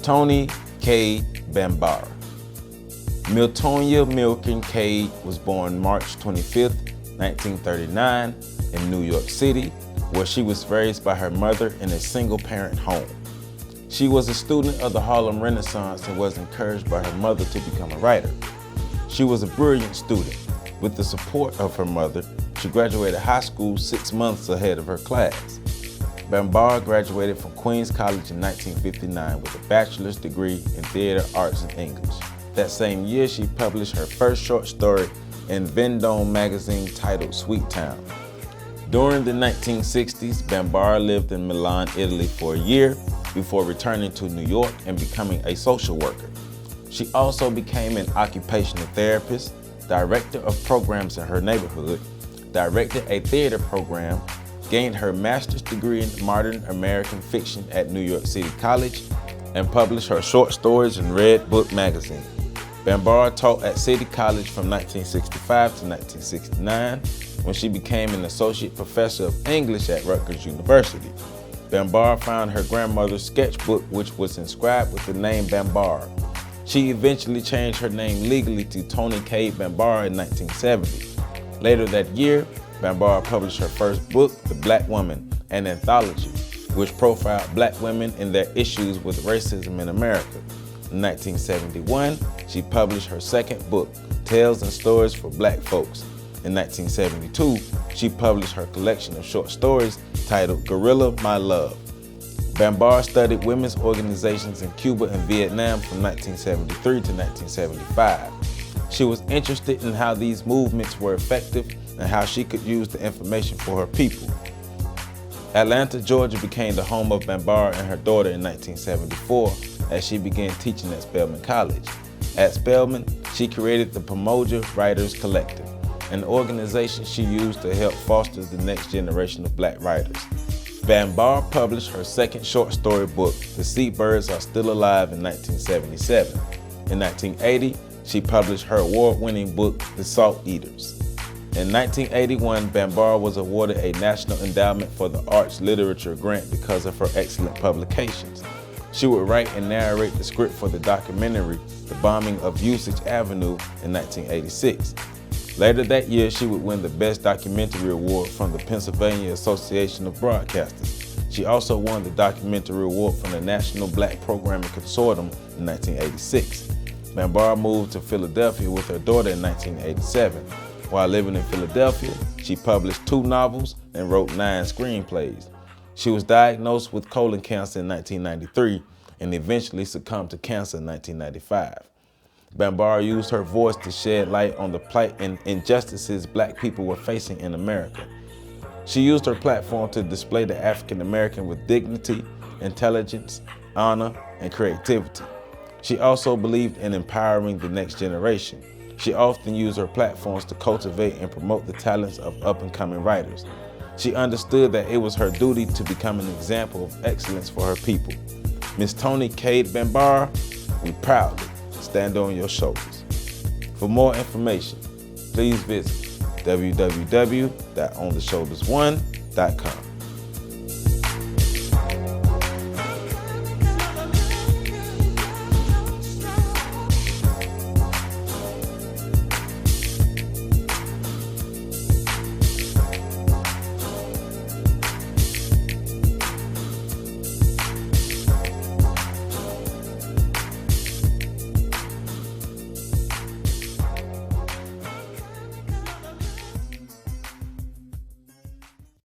Toni Cade Bambara. Miltonia Milton Cade was born March 25, 1939 in New York City, where she was raised by her mother in a single-parent home. She was a student of the Harlem Renaissance and was encouraged by her mother to become a writer. She was a brilliant student. With the support of her mother, she graduated high school 6 months ahead of her class. Bambara graduated from Queens College in 1959 with a bachelor's degree in theater arts and English. That same year, she published her first short story in Vendome magazine titled Sweet Town. During the 1960s, Bambara lived in Milan, Italy for a year before returning to New York and becoming a social worker. She also became an occupational therapist, director of programs in her neighborhood, directed a theater program, gained her master's degree in modern American fiction at New York City College, and published her short stories in Red Book magazine. Bambara taught at City College from 1965 to 1969, when she became an associate professor of English at Rutgers University. Bambara found her grandmother's sketchbook, which was inscribed with the name Bambara. She eventually changed her name legally to Toni Cade Bambara in 1970. Later that year, Bambara published her first book, The Black Woman, an anthology, which profiled Black women and their issues with racism in America. In 1971, she published her second book, Tales and Stories for Black Folks. In 1972, she published her collection of short stories titled Gorilla My Love. Bambara studied women's organizations in Cuba and Vietnam from 1973 to 1975. She was interested in how these movements were effective and how she could use the information for her people. Atlanta, Georgia became the home of Bambara and her daughter in 1974 as she began teaching at Spelman College. At Spelman, she created the Pomoja Writers Collective, an organization she used to help foster the next generation of Black writers. Bambara published her second short story book, The Seabirds Are Still Alive, in 1977. In 1980, she published her award-winning book, The Salt Eaters. In 1981, Bambara was awarded a National Endowment for the Arts Literature grant because of her excellent publications. She would write and narrate the script for the documentary, The Bombing of Usage Avenue, in 1986. Later that year, she would win the Best Documentary Award from the Pennsylvania Association of Broadcasters. She also won the Documentary Award from the National Black Programming Consortium in 1986. Bambara moved to Philadelphia with her daughter in 1987. While living in Philadelphia, she published 2 novels and wrote 9 screenplays. She was diagnosed with colon cancer in 1993 and eventually succumbed to cancer in 1995. Bambara used her voice to shed light on the plight and injustices Black people were facing in America. She used her platform to display the African American with dignity, intelligence, honor, and creativity. She also believed in empowering the next generation. She often used her platforms to cultivate and promote the talents of up-and-coming writers. She understood that it was her duty to become an example of excellence for her people. Miss Toni Cade Bambara, we proudly stand on your shoulders. For more information, please visit www.ontheshoulders1.com.